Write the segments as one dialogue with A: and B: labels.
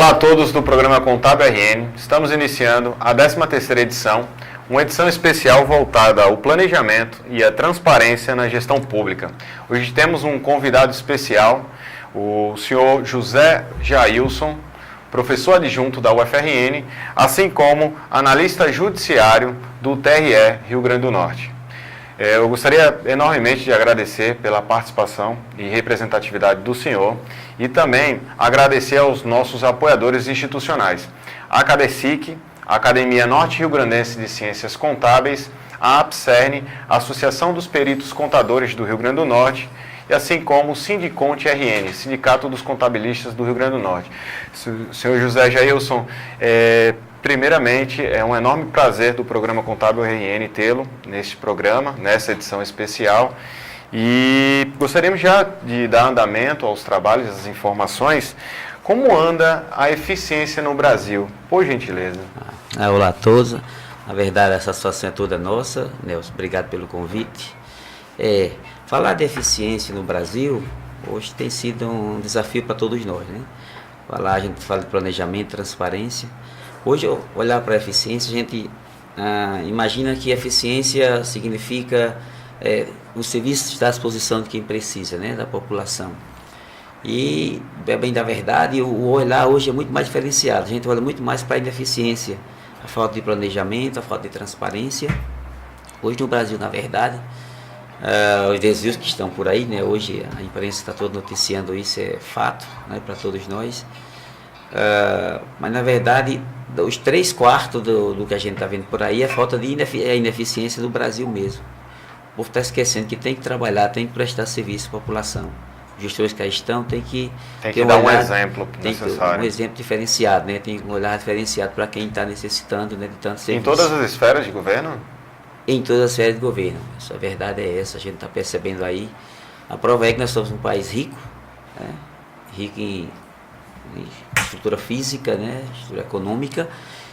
A: Olá a todos do programa Contábil RN. Estamos iniciando a 13ª edição, uma edição especial voltada ao planejamento e à transparência na gestão pública. Hoje temos um convidado especial, o senhor José Jailson, professor adjunto da UFRN, assim como analista judiciário do TRE Rio Grande do Norte. Eu gostaria enormemente de agradecer pela participação e representatividade do senhor e também agradecer aos nossos apoiadores institucionais, a ACADESIC, a Academia Norte Rio Grandense de Ciências Contábeis, a APCERN, a Associação dos Peritos Contadores do Rio Grande do Norte, e assim como o Sindiconte RN, Sindicato dos Contabilistas do Rio Grande do Norte. Senhor José Jailson, primeiramente, é um enorme prazer do programa Contábil RN tê-lo neste programa, nessa edição especial. E gostaríamos já de dar andamento aos trabalhos, às informações. Como anda a eficiência no Brasil? Por gentileza.
B: Olá a todos. Na verdade, a satisfação é toda nossa. Nelson, obrigado pelo convite. Falar de eficiência no Brasil, hoje tem sido um desafio para todos nós, né? A gente fala de planejamento, transparência. Hoje, olhar para a eficiência, a gente imagina que eficiência significa o serviço estar à disposição de quem precisa, né, da população. E, bem da verdade, o olhar hoje é muito mais diferenciado. A gente olha muito mais para a ineficiência, a falta de planejamento, a falta de transparência. Hoje no Brasil, na verdade, os desvios que estão por aí, né, hoje a imprensa está toda noticiando isso, é fato, né, para todos nós. Mas na verdade, os 3/4 do que a gente está vendo por aí é falta de ineficiência do Brasil mesmo. O povo está esquecendo que tem que trabalhar, tem que prestar serviço à população. Os gestores que aí estão tem que
A: dar um exemplo necessário.
B: Um exemplo diferenciado, né? Tem um olhar diferenciado para quem está necessitando, né, de tanto serviço.
A: Em todas as esferas de governo?
B: Em todas as esferas de governo. A verdade é essa, a gente está percebendo aí. A prova é que nós somos um país rico, né? Rico em estrutura física, né? Estrutura econômica,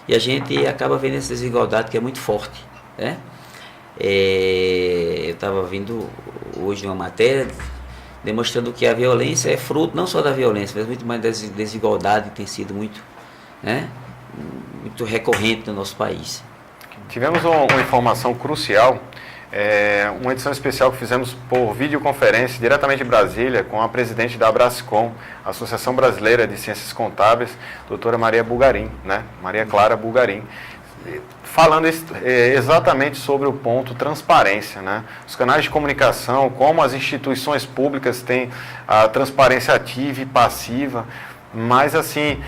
B: e a gente acaba vendo essa desigualdade que é muito forte, né? Eu estava vendo hoje uma matéria demonstrando que a violência é fruto não só da violência, mas muito mais da desigualdade, que tem sido muito, né, muito recorrente no nosso país.
A: Tivemos uma informação crucial, uma edição especial que fizemos por videoconferência diretamente de Brasília com a presidente da Abrascom, Associação Brasileira de Ciências Contábeis, doutora Maria Bulgarim, né? Maria Clara Bulgarim, falando exatamente sobre o ponto transparência, né? Os canais de comunicação, como as instituições públicas têm a transparência ativa e passiva, mas assim,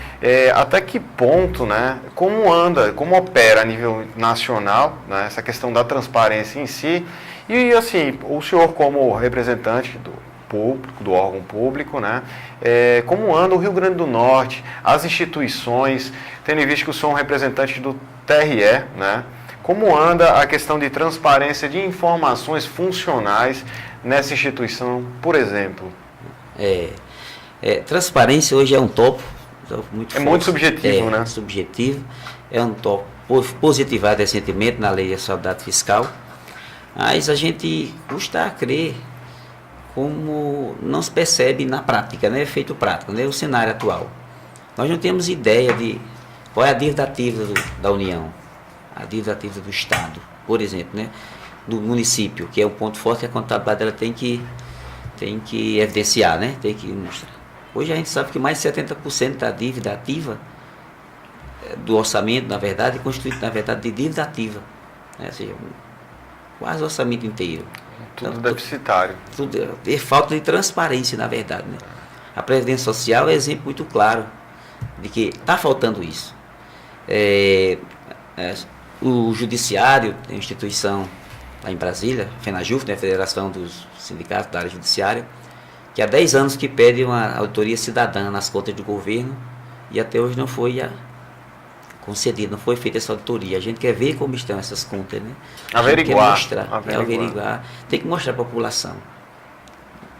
A: até que ponto, né? Como anda, como opera a nível nacional, né, essa questão da transparência em si, e assim, o senhor como representante do órgão público, né? Como anda o Rio Grande do Norte, as instituições, tendo em vista que eu sou um representante do TRE, né? Como anda a questão de transparência de informações funcionais nessa instituição, por exemplo?
B: Transparência hoje é um tópico muito forte.
A: Muito subjetivo, né?
B: Subjetivo, é um tópico positivado recentemente na lei de responsabilidade fiscal, mas a gente custa a crer como não se percebe na prática, né? Efeito prático, né? O cenário atual. Nós não temos ideia de qual é a dívida ativa da União, a dívida ativa do Estado, por exemplo, né? Do município, que é um ponto forte que a contabilidade ela tem que evidenciar, né? Tem que mostrar. Hoje a gente sabe que mais de 70% da dívida ativa do orçamento, na verdade, é constituído, na verdade, de dívida ativa, né? Ou seja, quase o orçamento inteiro.
A: Tudo deficitário.
B: É falta de transparência, na verdade, né? A Previdência Social é exemplo muito claro de que está faltando isso. O Judiciário, a instituição lá em Brasília, a FENAJUF, né, a Federação dos Sindicatos da Área Judiciária, que há 10 anos que pede uma auditoria cidadã nas contas do governo e até hoje não foi concedido, não foi feita essa auditoria. A gente quer ver como estão essas contas, né?
A: Averiguar.
B: Tem que mostrar para a população.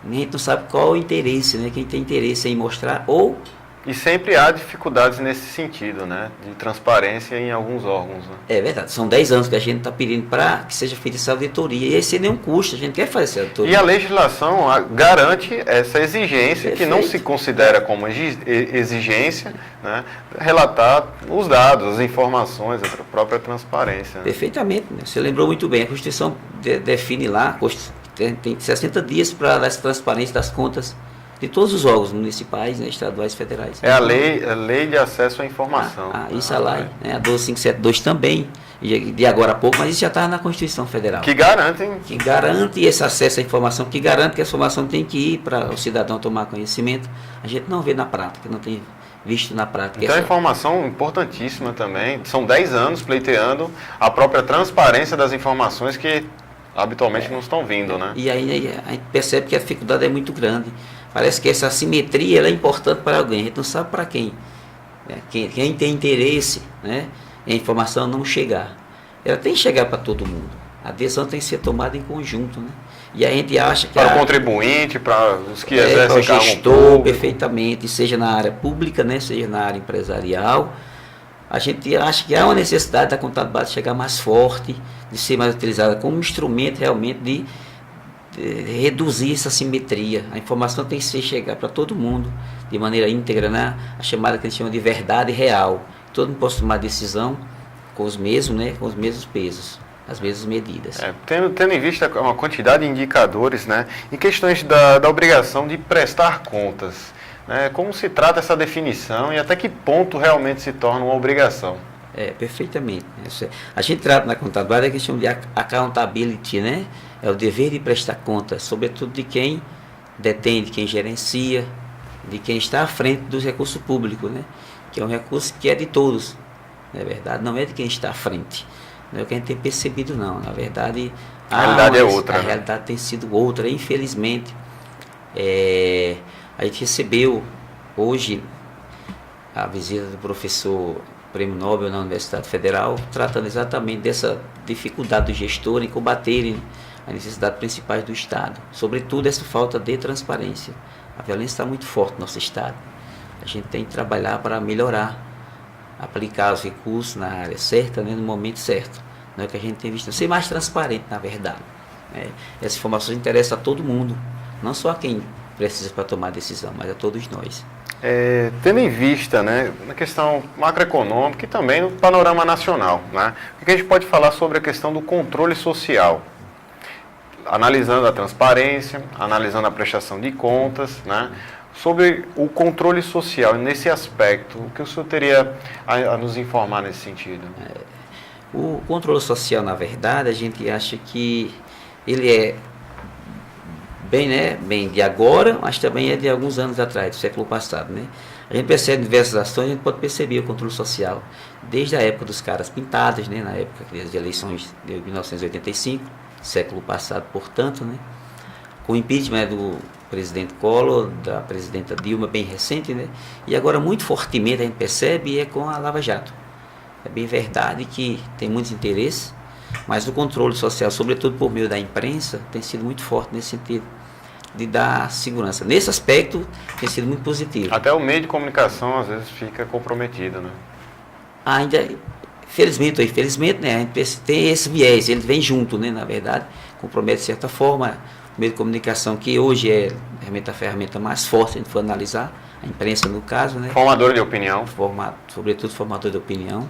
B: A gente não sabe qual é o interesse, né? Quem tem interesse em mostrar ou
A: E sempre há dificuldades nesse sentido, né? De transparência em alguns órgãos. Né?
B: É verdade, são 10 anos que a gente está pedindo para que seja feita essa auditoria, e aí sem nenhum custo, a gente quer fazer essa auditoria.
A: E a legislação garante essa exigência, que não se considera como exigência, né? Relatar os dados, as informações, a própria transparência. Né?
B: Perfeitamente, né? Você lembrou muito bem, a Constituição define lá, tem 60 dias para dar essa transparência das contas de todos os órgãos municipais, né, estaduais e federais.
A: É a lei de acesso à informação.
B: Isso é lá, né, a 12572 também, de agora a pouco, mas isso já está na Constituição Federal.
A: Que garantem.
B: Que garante esse acesso à informação, que garante que a informação tem que ir para o cidadão tomar conhecimento. A gente não vê na prática, não tem visto na prática.
A: Então, a informação importantíssima também. São 10 anos pleiteando a própria transparência das informações que habitualmente não estão vindo, né?
B: E aí a gente percebe que a dificuldade é muito grande. Parece que essa assimetria ela é importante para alguém, a gente não sabe para quem. Né? Quem tem interesse, né, em a informação não chegar. Ela tem que chegar para todo mundo. A decisão tem que ser tomada em conjunto. Né? E a gente acha que...
A: Para o contribuinte, para os que exercem
B: para o
A: cargo
B: gestor,
A: público.
B: Perfeitamente, seja na área pública, né, seja na área empresarial. A gente acha que há uma necessidade da contabilidade chegar mais forte, de ser mais utilizada como instrumento realmente de reduzir essa simetria. A informação tem que chegar para todo mundo de maneira íntegra, né? A chamada que a gente chama de verdade real. Todo mundo pode tomar decisão com os mesmos, né? Com os mesmos pesos, as mesmas medidas.
A: Tendo em vista uma quantidade de indicadores, né? Em questões da obrigação de prestar contas, né? Como se trata essa definição e até que ponto realmente se torna uma obrigação?
B: Perfeitamente. A gente trata na contabilidade que a gente chama de accountability, né? É o dever de prestar contas, sobretudo de quem detém, de quem gerencia, de quem está à frente dos recursos públicos, né? Que é um recurso que é de todos, não é verdade? Não é de quem está à frente. Não é o que a gente tem percebido, não. Na verdade,
A: a realidade é outra.
B: A realidade tem sido outra, infelizmente. A gente recebeu hoje a visita do professor Prêmio Nobel na Universidade Federal, tratando exatamente dessa dificuldade do gestor em combaterem as necessidades principais do Estado, sobretudo essa falta de transparência. A violência está muito forte no nosso Estado. A gente tem que trabalhar para melhorar, aplicar os recursos na área certa, né, no momento certo. Não é o que a gente tem visto, ser mais transparente, na verdade. Essa informação interessa a todo mundo, não só a quem precisa para tomar decisão, mas a todos nós.
A: Tendo em vista, né, na questão macroeconômica e também no panorama nacional, né, o que a gente pode falar sobre a questão do controle social? Analisando a transparência, analisando a prestação de contas, né, sobre o controle social nesse aspecto, o que o senhor teria a nos informar nesse sentido?
B: O controle social, na verdade, a gente acha que ele é bem de agora, mas também é de alguns anos atrás, do século passado, né? A gente percebe diversas ações, a gente pode perceber o controle social desde a época dos caras pintados, né? Na época das eleições de 1985, século passado, portanto, né? Com o impeachment do presidente Collor, da presidenta Dilma, bem recente, né? E agora muito fortemente a gente percebe com a Lava Jato. É bem verdade que tem muitos interesses, mas o controle social, sobretudo por meio da imprensa, tem sido muito forte nesse sentido de dar segurança. Nesse aspecto, tem sido muito positivo.
A: Até o meio de comunicação, às vezes, fica comprometido, né?
B: Ainda, felizmente ou infelizmente, né, a gente tem esse viés, ele vem junto, né, na verdade, compromete de certa forma o meio de comunicação, que hoje é realmente a ferramenta mais forte, se a gente for analisar, a imprensa no caso, né?
A: Formador de opinião.
B: Sobretudo formador de opinião.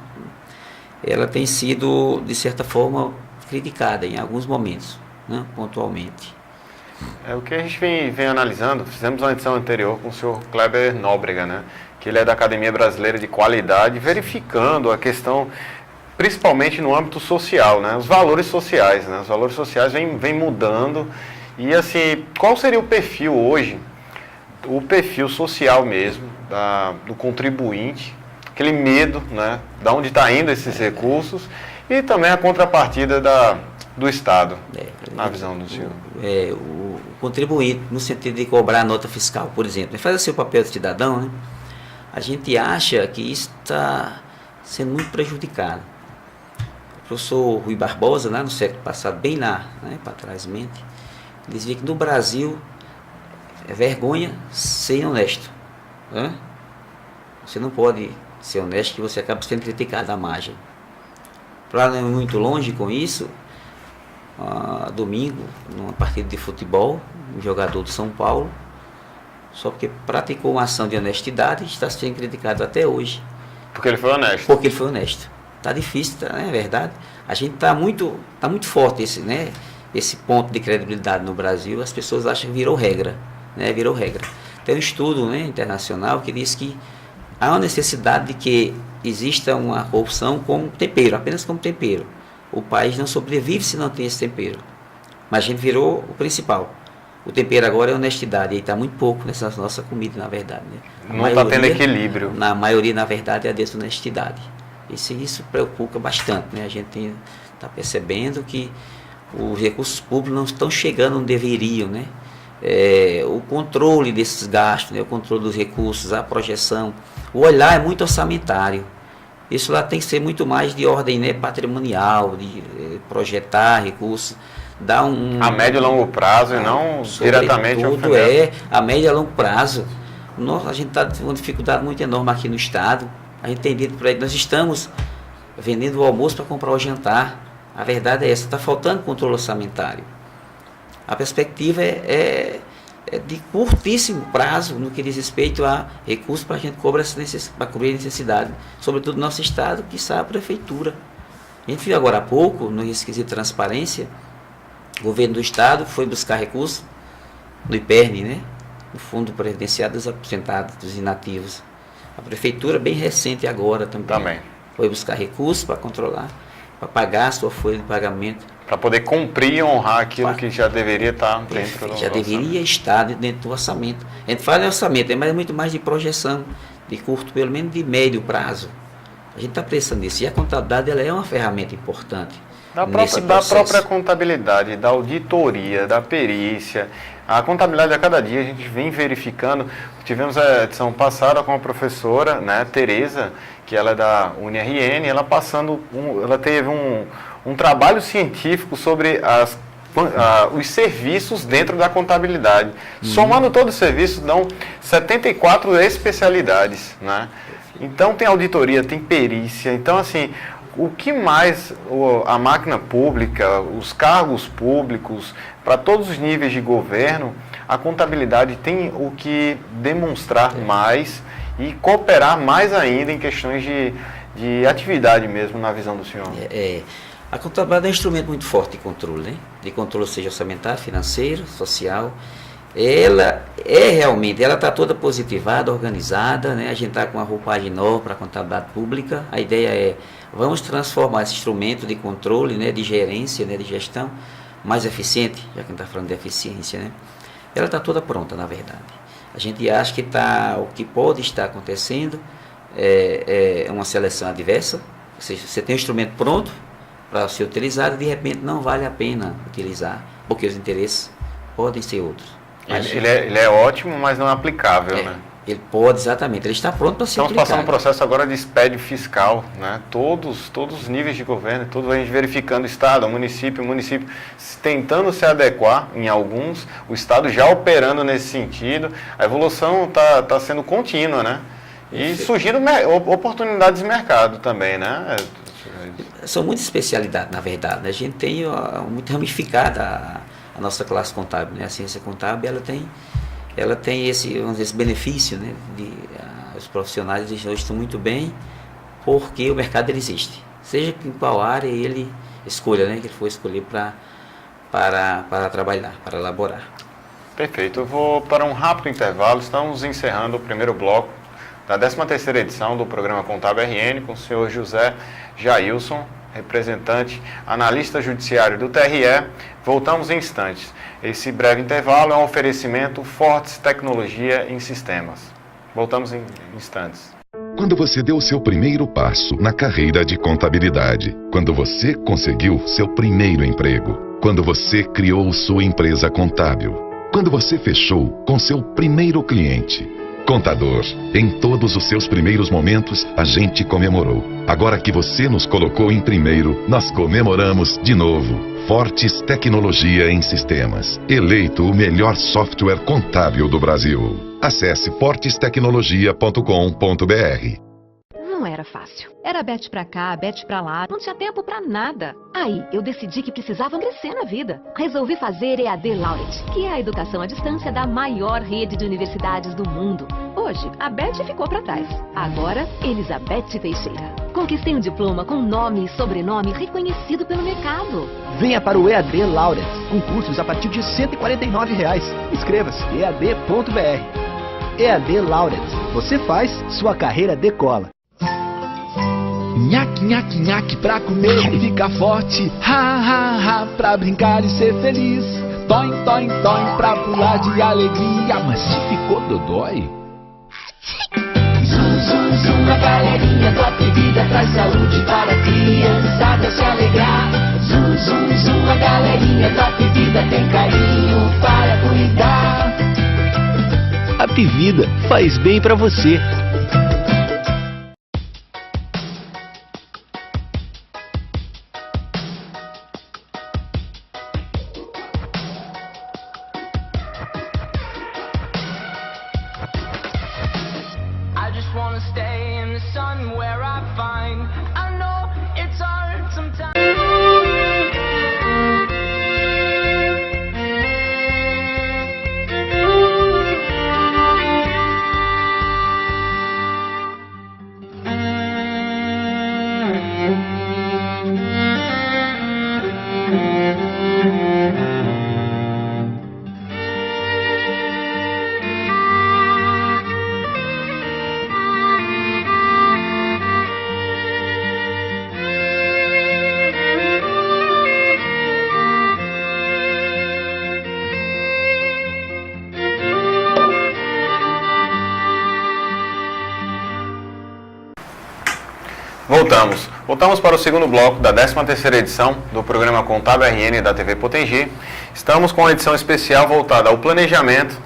B: Ela tem sido, de certa forma, criticada em alguns momentos, né, pontualmente.
A: O que a gente vem analisando, fizemos uma edição anterior com o senhor Kleber Nóbrega, né, que ele é da Academia Brasileira de Qualidade, verificando a questão, principalmente no âmbito social, né, os valores sociais, né, os valores sociais vêm mudando, e assim, qual seria o perfil hoje, o perfil social mesmo, do contribuinte, aquele medo, né, de onde está indo esses recursos, e também a contrapartida do Estado, na visão do senhor.
B: O contribuinte, no sentido de cobrar a nota fiscal, por exemplo, ele faz o seu papel de cidadão, né? A gente acha que isso está sendo muito prejudicado. O professor Rui Barbosa, lá no século passado, bem lá, né, para trás mente, dizia que no Brasil é vergonha ser honesto, né? Você não pode ser honesto que você acaba sendo criticado à margem. Para não ir muito longe com isso, domingo, numa partida de futebol, um jogador do São Paulo, só porque praticou uma ação de honestidade, está sendo criticado até hoje.
A: Porque ele foi honesto.
B: Porque ele foi honesto. Está difícil, né? É verdade. A gente está muito forte esse ponto de credibilidade no Brasil. As pessoas acham que virou regra, né? Virou regra. Tem um estudo, né, internacional que diz que há uma necessidade de que exista uma corrupção como tempero, apenas como tempero. O país não sobrevive se não tem esse tempero. Mas a gente virou o principal. O tempero agora é honestidade, e está muito pouco nessa nossa comida, na verdade. Né?
A: Não está tendo equilíbrio.
B: Na maioria, na verdade, é a desonestidade. Isso preocupa bastante. Né? A gente está percebendo que os recursos públicos não estão chegando onde deveriam. Né? O controle desses gastos, né? O controle dos recursos, a projeção, o olhar é muito orçamentário. Isso lá tem que ser muito mais de ordem, né, patrimonial, de projetar recursos, dar
A: a médio e longo prazo e não diretamente ao
B: final. A médio e longo prazo. A gente está com uma dificuldade muito enorme aqui no estado. A gente tem dito por aí, nós estamos vendendo o almoço para comprar o jantar. A verdade é essa, está faltando controle orçamentário. A perspectiva é de curtíssimo prazo no que diz respeito a recursos para a gente cobrir a necessidade, sobretudo no nosso estado, que está a prefeitura. A gente viu agora há pouco, no esquisito de transparência, o governo do estado foi buscar recursos no IPERN, né? No Fundo Previdenciário dos Aposentados, dos Inativos. A prefeitura, bem recente agora também. Foi buscar recursos para controlar, para pagar a sua folha de pagamento.
A: Para poder cumprir e honrar aquilo que já deveria estar dentro do orçamento.
B: Já deveria estar dentro do orçamento. A gente fala em orçamento, mas é muito mais de projeção, de curto, pelo menos de médio prazo. A gente está pensando nisso. E a contabilidade ela é uma ferramenta importante.
A: Da própria contabilidade, da auditoria, da perícia. A contabilidade a cada dia a gente vem verificando. Tivemos a edição passada com a professora, né, Tereza, que ela é da UniRN, ela teve um trabalho científico sobre os serviços dentro da contabilidade. Somando todos os serviços, dão 74 especialidades, né? Então tem auditoria, tem perícia. Então, assim, o que mais a máquina pública, os cargos públicos, para todos os níveis de governo, a contabilidade tem o que demonstrar mais e cooperar mais ainda em questões de atividade mesmo, na visão do senhor.
B: A contabilidade é um instrumento muito forte de controle, né? De controle, seja orçamentário, financeiro, social. Ela está toda positivada, organizada, né? A gente está com uma roupagem nova para a contabilidade pública. A ideia é, vamos transformar esse instrumento de controle, né? De gerência, né? De gestão, mais eficiente, já que a gente está falando de eficiência, né? Ela está toda pronta, na verdade. A gente acha que o que pode estar acontecendo é uma seleção adversa, ou seja, você tem um instrumento pronto para ser utilizado e de repente não vale a pena utilizar, porque os interesses podem ser outros.
A: Ele é ótimo, mas não é aplicável, né?
B: Ele pode, exatamente, ele está pronto para ser aplicado.
A: Estamos passando um processo agora de SPED fiscal, né? Todos os níveis de governo, a gente verificando Estado, município, tentando se adequar em alguns, o Estado já operando nesse sentido, a evolução está sendo contínua, né? E surgindo oportunidades de mercado também, né?
B: São muitas especialidades, na verdade, né? A gente tem muito ramificada a nossa classe contábil, né? A ciência contábil, ela tem esse benefício, né? Os profissionais hoje estão muito bem porque o mercado ele existe. Seja em qual área ele escolha, né? Que ele for escolher para trabalhar, para elaborar.
A: Perfeito. Eu vou para um rápido intervalo. Estamos encerrando o primeiro bloco da 13ª edição do programa Contábil RN com o senhor José Jailson, representante, analista judiciário do TRE. Voltamos em instantes. Esse breve intervalo é um oferecimento Fortes Tecnologia em Sistemas. Voltamos em instantes.
C: Quando você deu o seu primeiro passo na carreira de contabilidade, quando você conseguiu seu primeiro emprego, quando você criou sua empresa contábil, quando você fechou com seu primeiro cliente, Contador, em todos os seus primeiros momentos, a gente comemorou. Agora que você nos colocou em primeiro, nós comemoramos de novo. Fortes Tecnologia em Sistemas. Eleito o melhor software contábil do Brasil. Acesse fortestecnologia.com.br.
D: Não era fácil. Era bete pra cá, bete pra lá, não tinha tempo pra nada. Aí, eu decidi que precisava crescer na vida. Resolvi fazer EAD Laureate, que é a educação à distância da maior rede de universidades do mundo. Hoje, a Beth ficou pra trás. Agora, Elizabeth Teixeira. Conquistei um diploma com nome e sobrenome reconhecido pelo mercado.
E: Venha para o EAD Laureate, com cursos a partir de R$ 149. Inscreva-se, ead.br. EAD Laureate. Você faz, sua carreira decola.
F: Nhaque, nhaque, nhaque pra comer e ficar forte. Ha, ha, ha, pra brincar e ser feliz. Toim, toim, toim, pra pular de alegria. Mas se ficou dodói?
G: Zum, zum, zum, a galerinha Top Vida traz saúde para a criançada se alegrar. Zum, zum, zum, a galerinha Top Vida tem carinho para cuidar.
E: A Vida faz bem pra você.
G: I just wanna stay in the sun where I find. I know it's hard sometimes.
A: Voltamos para o segundo bloco da 13ª edição do programa Contábil RN da TV Potengi. Estamos com uma edição especial voltada ao planejamento,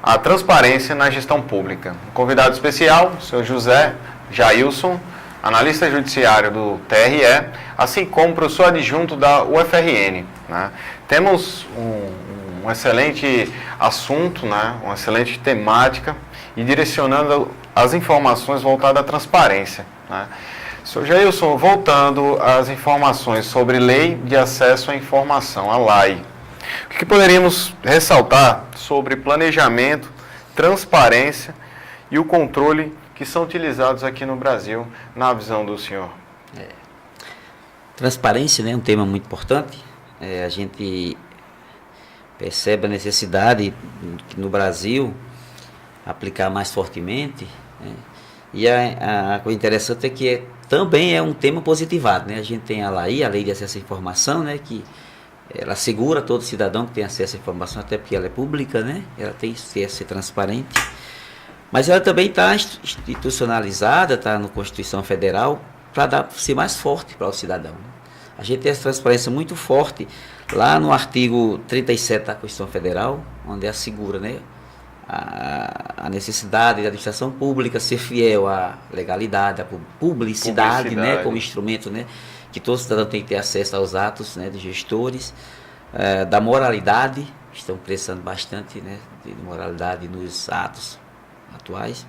A: à transparência na gestão pública. Um convidado especial, o senhor José Jailson, analista judiciário do TRE, assim como professor adjunto da UFRN. Né? Temos um excelente assunto, né? Uma excelente temática e direcionando as informações voltadas à transparência. Né? Sr. Jailson, voltando às informações sobre Lei de Acesso à Informação, a LAI, o que poderíamos ressaltar sobre planejamento, transparência e o controle que são utilizados aqui no Brasil, na visão do senhor?
B: Transparência, né, é um tema muito importante. A gente percebe a necessidade no Brasil aplicar mais fortemente, né? E a coisa interessante é que também é um tema positivado, né? A gente tem a Lei de Acesso à Informação, né? Que ela assegura todo cidadão que tem acesso à informação, até porque ela é pública, né? Ela tem que ser transparente. Mas ela também está institucionalizada, está na Constituição Federal, para ser mais forte para o cidadão. A gente tem essa transparência muito forte lá no artigo 37 da Constituição Federal, onde assegura, né, a necessidade da administração pública ser fiel à legalidade, à publicidade, né, como instrumento, né, que todo cidadão tem que ter acesso aos atos, né, dos gestores, da moralidade, estão prestando bastante, né, de moralidade nos atos atuais,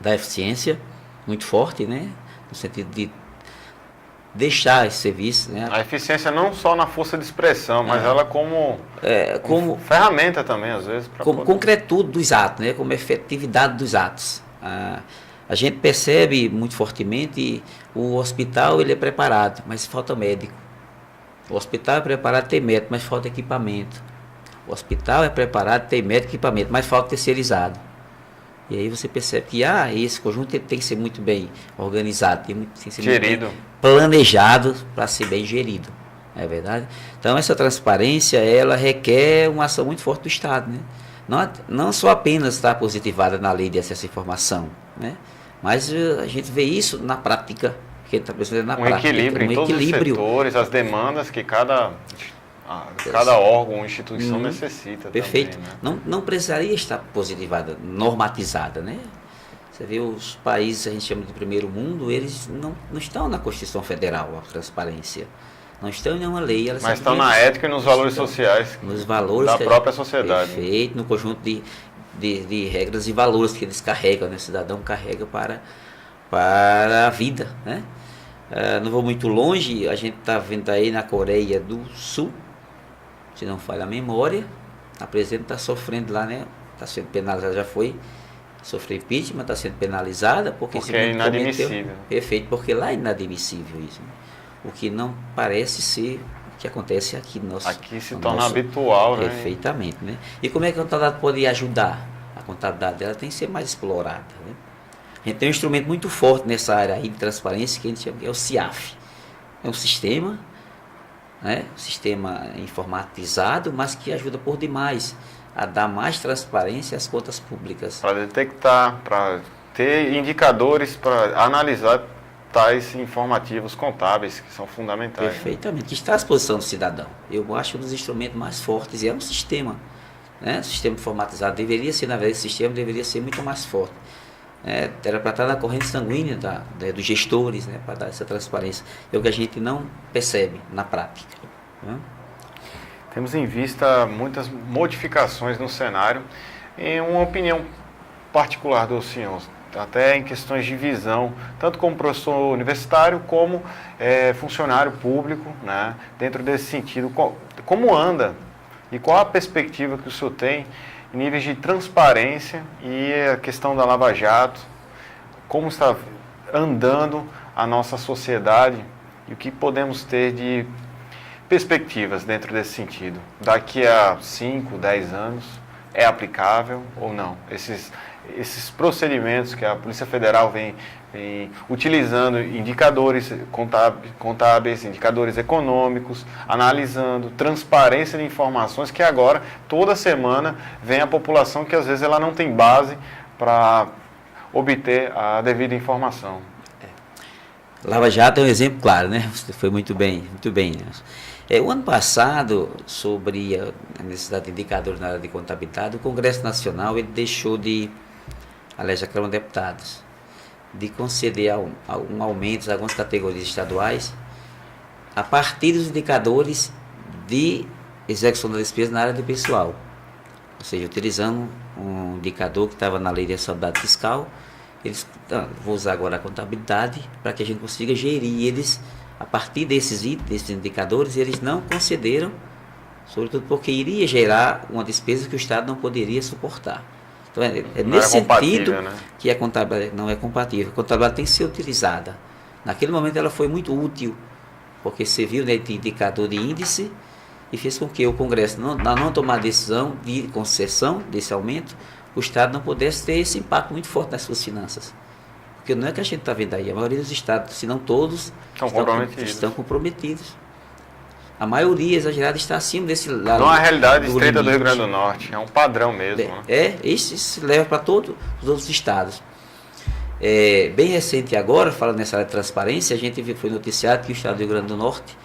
B: da eficiência, muito forte, né, no sentido de deixar esse serviço, né?
A: A eficiência não só na força de expressão, mas ela como ferramenta também, às vezes.
B: Como concretude dos atos, né? Como efetividade dos atos. A gente percebe muito fortemente o hospital ele é preparado, mas falta médico. O hospital é preparado, tem médico, mas falta equipamento. O hospital é preparado, tem médico e equipamento, mas falta terceirizado. E aí você percebe que esse conjunto tem que ser muito bem organizado, tem que ser
A: gerido,
B: muito bem planejado para ser bem gerido, não é verdade? Então essa transparência, ela requer uma ação muito forte do Estado, né? Não só apenas está positivada na Lei de Acesso à Informação, né? Mas a gente vê isso na prática, que está precisando na prática.
A: Equilíbrio em todos os setores, as demandas que cada Cada órgão ou instituição necessita
B: Perfeito.
A: também, né?
B: Não precisaria estar positivada, normatizada, né? Você vê os países, a gente chama de primeiro mundo, eles não estão na Constituição Federal, a transparência. Não estão em nenhuma lei. Elas
A: Mas estão na ética e nos valores sociais
B: nos valores
A: da própria sociedade.
B: Perfeito, no conjunto de regras e valores que eles carregam, né? O cidadão carrega para a vida, né? Não vou muito longe, a gente está vendo aí na Coreia do Sul, se não falha a memória, a presidente está sofrendo lá, né? Está sendo penalizada, já foi sofrer impeachment, está sendo penalizada porque
A: é inadmissível.
B: Perfeito, porque lá é inadmissível isso, né? O que não parece ser o que acontece aqui no nosso...
A: Aqui se torna habitual, né?
B: Perfeitamente, né? E como é que a contabilidade pode ajudar? A contabilidade dela tem que ser mais explorada, né? A gente tem um instrumento muito forte nessa área aí de transparência que a gente chama que é o CIAF. É um sistema, né? Um sistema informatizado, mas que ajuda por demais a dar mais transparência às contas públicas.
A: Para detectar, para ter indicadores, para analisar tais informativos contábeis que são fundamentais.
B: Perfeitamente, que está à disposição do cidadão. Eu acho um dos instrumentos mais fortes e é um sistema, né? O sistema informatizado deveria ser, na verdade, esse sistema deveria ser muito mais forte. Era para estar na corrente sanguínea dos gestores, né? Para dar essa transparência. É o que a gente não percebe na prática, né?
A: Temos em vista muitas modificações no cenário. Em uma opinião particular do senhor, até em questões de visão, tanto como professor universitário como funcionário público, né, dentro desse sentido, como anda e qual a perspectiva que o senhor tem em níveis de transparência e a questão da Lava Jato, como está andando a nossa sociedade e o que podemos ter de perspectivas dentro desse sentido? Daqui a 5, 10 anos, é aplicável ou não? Esses procedimentos que a Polícia Federal vem utilizando, indicadores contábeis, indicadores econômicos, analisando, transparência de informações, que agora, toda semana, vem a população que às vezes ela não tem base para obter a devida informação.
B: Lava Jato é um exemplo claro, né? Você foi muito bem, né? O ano passado, sobre a necessidade de indicadores na área de contabilidade, o Congresso Nacional ele deixou de, aliás, a Câmara de Deputados, de conceder um aumento a algumas categorias estaduais a partir dos indicadores de execução da despesa na área de pessoal. Ou seja, utilizando um indicador que estava na Lei de Responsabilidade Fiscal, vou usar agora a contabilidade para que a gente consiga gerir eles. A partir desses indicadores, eles não concederam, sobretudo porque iria gerar uma despesa que o Estado não poderia suportar. Então, nesse sentido, né, que a contabilidade não é compatível. A contabilidade tem que ser utilizada. Naquele momento ela foi muito útil, porque serviu, né, de indicador de índice e fez com que o Congresso, não tomar decisão de concessão desse aumento, o Estado não pudesse ter esse impacto muito forte nas suas finanças. Porque não é que a gente está vendo aí, a maioria dos estados, se não todos, estão comprometidos. A maioria exagerada está acima desse lado.
A: Não é a realidade estreita do Rio Grande do Norte, é um padrão mesmo.
B: Isso se leva para todos os outros estados. Bem recente agora, falando nessa área de transparência, a gente foi noticiado que o estado do Rio Grande do Norte,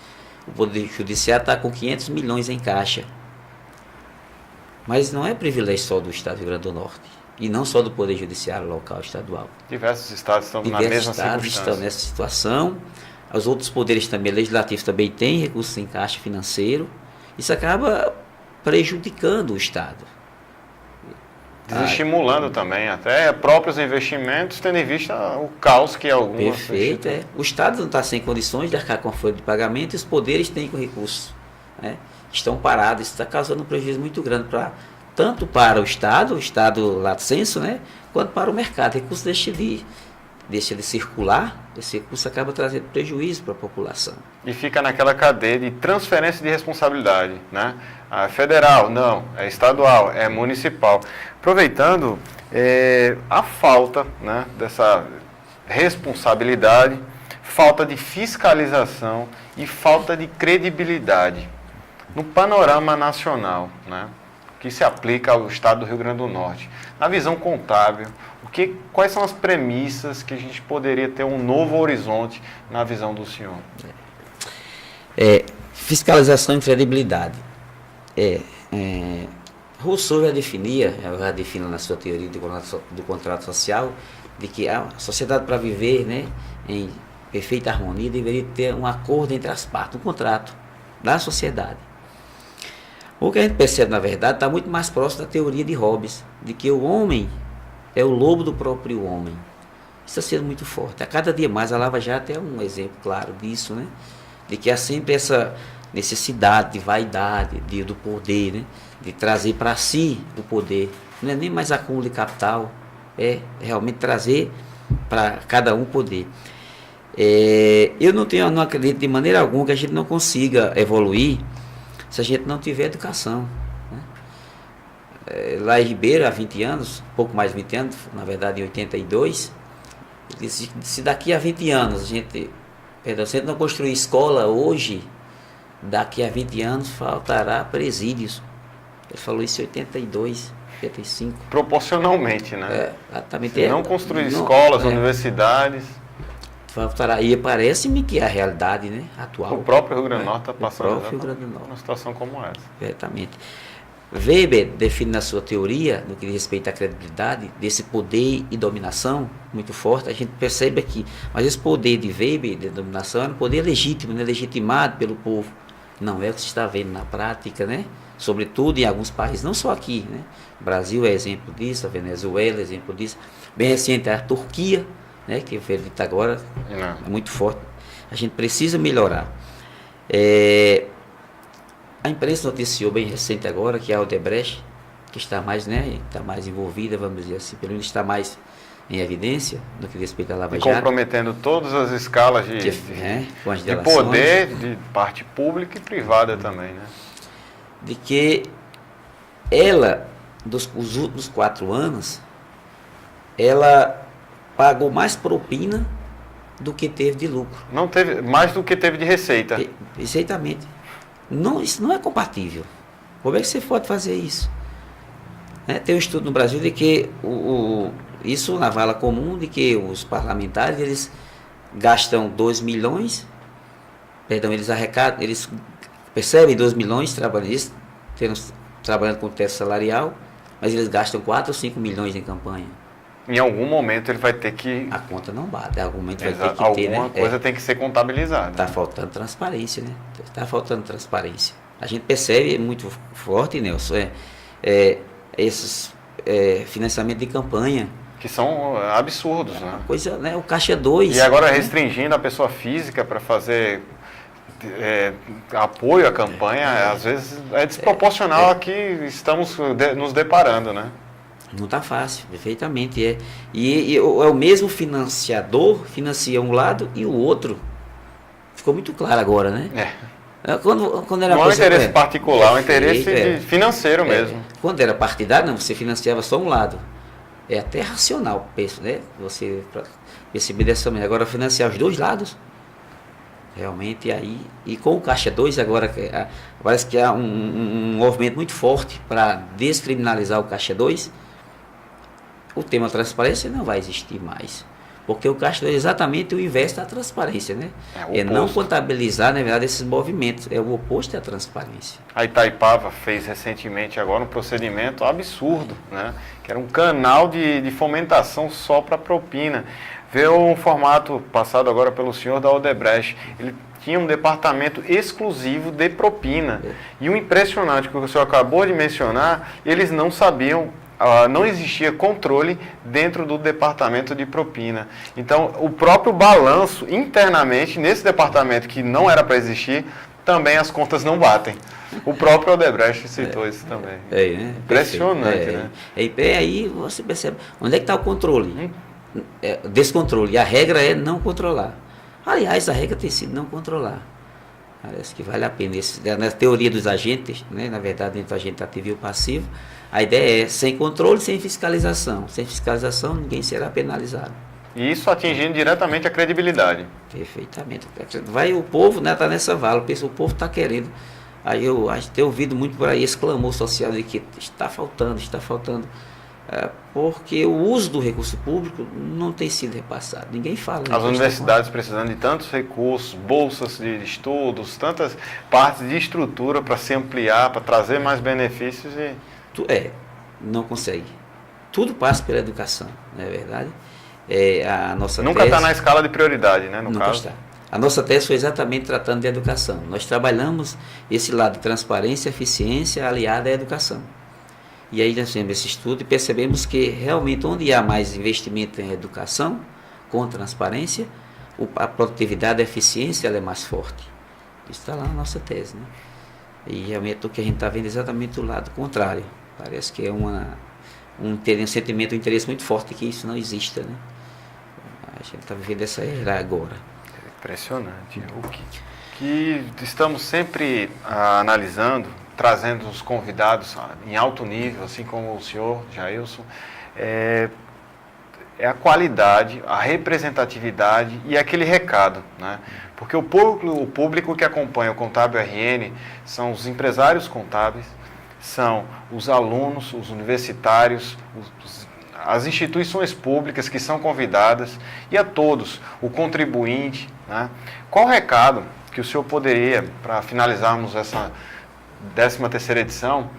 B: o Poder Judiciário está com 500 milhões em caixa. Mas não é privilégio só do estado do Rio Grande do Norte. E não só do Poder Judiciário local, estadual.
A: Diversos estados estão na mesma circunstância.
B: Estão nessa situação. Os outros poderes também, legislativos também têm recursos em caixa financeiro. Isso acaba prejudicando o Estado.
A: Desestimulando também até próprios investimentos, tendo em vista o caos que alguns...
B: Perfeito, O Estado não está sem condições de arcar com a folha de pagamento e os poderes têm com recursos, né? Estão parados. Isso está causando um prejuízo muito grande tanto para o Estado lato sensu, né, quanto para o mercado. O recurso deixa de circular, esse recurso acaba trazendo prejuízo para a população.
A: E fica naquela cadeia de transferência de responsabilidade, né? A federal, não, é estadual, é municipal. Aproveitando a falta, né, dessa responsabilidade, falta de fiscalização e falta de credibilidade no panorama nacional, né, que se aplica ao estado do Rio Grande do Norte. Na visão contábil, quais são as premissas que a gente poderia ter um novo horizonte na visão do senhor?
B: Fiscalização e credibilidade. Rousseau já define na sua teoria do contrato social, de que a sociedade, para viver, né, em perfeita harmonia, deveria ter um acordo entre as partes, um contrato da sociedade. O que a gente percebe, na verdade, está muito mais próximo da teoria de Hobbes, de que o homem é o lobo do próprio homem. Isso está sendo muito forte. A cada dia mais, a Lava Jato é um exemplo claro disso, né? De que há sempre essa necessidade de vaidade, do poder, né? De trazer para si o poder. Não é nem mais acúmulo de capital, é realmente trazer para cada um poder. Eu não acredito de maneira alguma que a gente não consiga evoluir se a gente não tiver educação, né? Lá em Ribeira, há 20 anos, pouco mais de 20 anos, na verdade em 82, se daqui a 20 anos se a gente não construir escola hoje, daqui a 20 anos faltará presídios. Ele falou isso em 82, 85.
A: Proporcionalmente, né?
B: Exatamente.
A: Se não construir escolas, universidades...
B: Faltará. E parece-me que é a realidade, né, atual.
A: O próprio Rio Grande do Norte está passando
B: uma
A: situação como essa.
B: Exatamente. Weber define na sua teoria, no que diz respeito à credibilidade, desse poder e dominação muito forte. A gente percebe aqui, mas esse poder de Weber, de dominação, é um poder legítimo, né, legitimado pelo povo. Não é o que se está vendo na prática, né? Sobretudo em alguns países, não só aqui, né? O Brasil é exemplo disso, a Venezuela é exemplo disso. Bem recente é a Turquia, né, que o verdito agora é muito forte. A gente precisa melhorar. A imprensa noticiou bem recente agora que a Odebrecht, que está mais, né, está mais envolvida, vamos dizer assim, pelo menos está mais em evidência no que diz respeito à Lava Jato.
A: Comprometendo todas as escalas de poder, de parte pública e privada também, né?
B: De que ela, os últimos 4 anos, ela pagou mais propina do que teve de lucro.
A: Não teve, mais do que teve de receita.
B: Exatamente. Não, isso não é compatível. Como é que você pode fazer isso? Tem um estudo no Brasil de que isso na vala comum, de que os parlamentares, eles gastam 2 milhões, eles percebem 2 milhões trabalhando com teto salarial, mas eles gastam 4 ou 5 milhões em campanha.
A: Em algum momento ele vai ter que...
B: A conta não bate, em algum momento vai ter que ter, né?
A: Alguma coisa tem que ser contabilizada.
B: Está faltando transparência, né? Está faltando transparência. A gente percebe muito forte, Nelson, esses financiamentos de campanha.
A: Que são absurdos, né?
B: Coisa, né? O Caixa 2.
A: E agora restringindo a pessoa física para fazer apoio à campanha, às vezes é desproporcional a que estamos nos deparando, né?
B: Não está fácil, perfeitamente. E é o mesmo financiador, financia um lado e o outro. Ficou muito claro agora, né? Quando era
A: não é um interesse particular, é um interesse financeiro mesmo.
B: Quando era partidário, não, você financiava só um lado. É até racional, penso, né? Você perceber dessa maneira. Agora financiar os dois lados, realmente aí. E com o Caixa 2 agora, parece que há um movimento muito forte para descriminalizar o Caixa 2. O tema transparência não vai existir mais. Porque o Caixa 2 é exatamente o inverso da transparência, né? É não contabilizar, na verdade, esses movimentos. É o oposto da transparência.
A: A Itaipava fez recentemente agora um procedimento absurdo, né? Que era um canal de fomentação só para propina. Vê um formato passado agora pelo senhor da Odebrecht. Ele tinha um departamento exclusivo de propina. E o impressionante que o senhor acabou de mencionar, eles não sabiam... não existia controle dentro do departamento de propina. Então, o próprio balanço internamente, nesse departamento que não era para existir, também as contas não batem. O próprio Odebrecht citou isso também.
B: Né?
A: Impressionante, né?
B: Aí você percebe, onde é que está o controle? Descontrole. E a regra é não controlar. Aliás, a regra tem sido não controlar. Parece que vale a pena. Na teoria dos agentes, né? Na verdade, entre o agente ativo e o passivo, a ideia é sem controle, sem fiscalização. Sem fiscalização, ninguém será penalizado.
A: E isso atingindo diretamente a credibilidade.
B: Perfeitamente. O povo, né, está nessa vala, o povo está querendo. Aí a gente tem ouvido muito por aí esse clamor social de que está faltando. porque o uso do recurso público não tem sido repassado. Ninguém fala.
A: As universidades precisando de tantos recursos, bolsas de estudos, tantas partes de estrutura para se ampliar, para trazer mais benefícios e...
B: Não consegue. Tudo passa pela educação, não é verdade? A nossa
A: Nunca está na escala de prioridade, né, no
B: nunca
A: caso?
B: Está. A nossa tese foi exatamente tratando de educação. Nós trabalhamos esse lado de transparência e eficiência aliada à educação. E aí nós fizemos esse estudo e percebemos que realmente onde há mais investimento em educação, com transparência, a produtividade, a eficiência ela é mais forte. Isso está lá na nossa tese, né? E realmente o que a gente está vendo é exatamente o lado contrário. Parece que é um sentimento, um interesse muito forte que isso não exista, né? A gente está vivendo essa era agora.
A: Impressionante. O que estamos sempre analisando, trazendo os convidados em alto nível, assim como o senhor, Jailson, é a qualidade, a representatividade e aquele recado, né? Porque o público que acompanha o Contábil RN são os empresários contábeis, são os alunos, os universitários, as instituições públicas que são convidadas e a todos, o contribuinte, né? Qual o recado que o senhor poderia, para finalizarmos essa 13ª edição,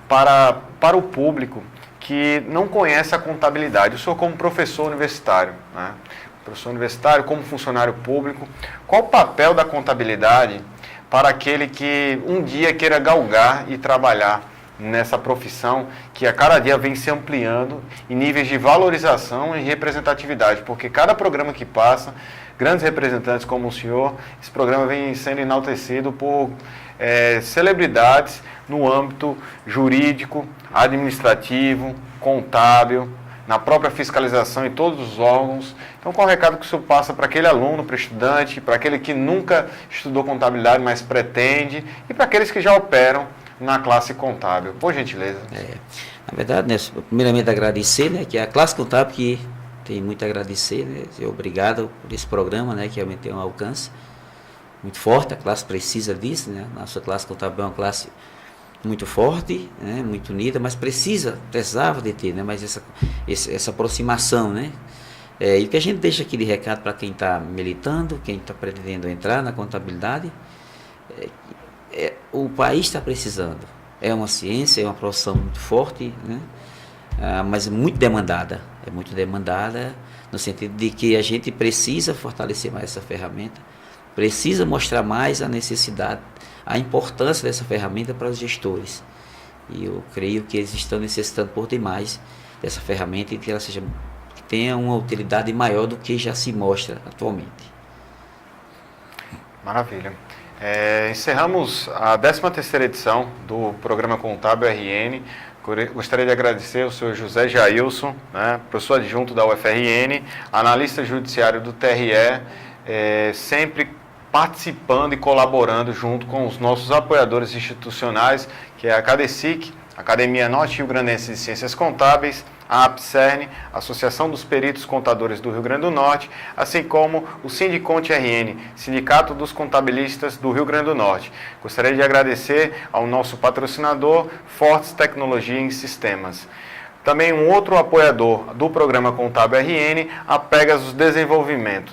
A: para o público que não conhece a contabilidade? O senhor como professor universitário, né? Professor universitário, como funcionário público, qual o papel da contabilidade para aquele que um dia queira galgar e trabalhar nessa profissão que a cada dia vem se ampliando em níveis de valorização e representatividade, porque cada programa que passa, grandes representantes como o senhor, esse programa vem sendo enaltecido por celebridades no âmbito jurídico, administrativo, contábil, na própria fiscalização em todos os órgãos. Então, qual é o recado que o senhor passa para aquele aluno, para o estudante, para aquele que nunca estudou contabilidade, mas pretende, e para aqueles que já operam na classe contábil? Por gentileza.
B: Na verdade, né, primeiramente agradecer, né, que a classe contábil que tem muito a agradecer, né, obrigado por esse programa, né, que realmente tem um alcance muito forte, a classe precisa disso, né, nossa classe contábil é uma classe muito forte, né, muito unida, mas precisava de ter, né, mais essa aproximação, né, e o que a gente deixa aqui de recado para quem está militando, quem está pretendendo entrar na contabilidade, o país está precisando. É uma ciência, é uma profissão muito forte, né? Mas muito demandada. É muito demandada no sentido de que a gente precisa fortalecer mais essa ferramenta, precisa mostrar mais a necessidade, a importância dessa ferramenta para os gestores. E eu creio que eles estão necessitando por demais dessa ferramenta e que ela que tenha uma utilidade maior do que já se mostra atualmente.
A: Maravilha. Encerramos a 13ª edição do programa Contábil RN. Gostaria de agradecer ao senhor José Jailson, né, professor adjunto da UFRN, analista judiciário do TRE, sempre participando e colaborando junto com os nossos apoiadores institucionais, que é a CADESIC, Academia Norte Rio Grandense de Ciências Contábeis, a APCERN, Associação dos Peritos Contadores do Rio Grande do Norte, assim como o Sindiconte RN, Sindicato dos Contabilistas do Rio Grande do Norte. Gostaria de agradecer ao nosso patrocinador, Fortes Tecnologia em Sistemas. Também um outro apoiador do programa Contábil RN, a Pegasus Desenvolvimento.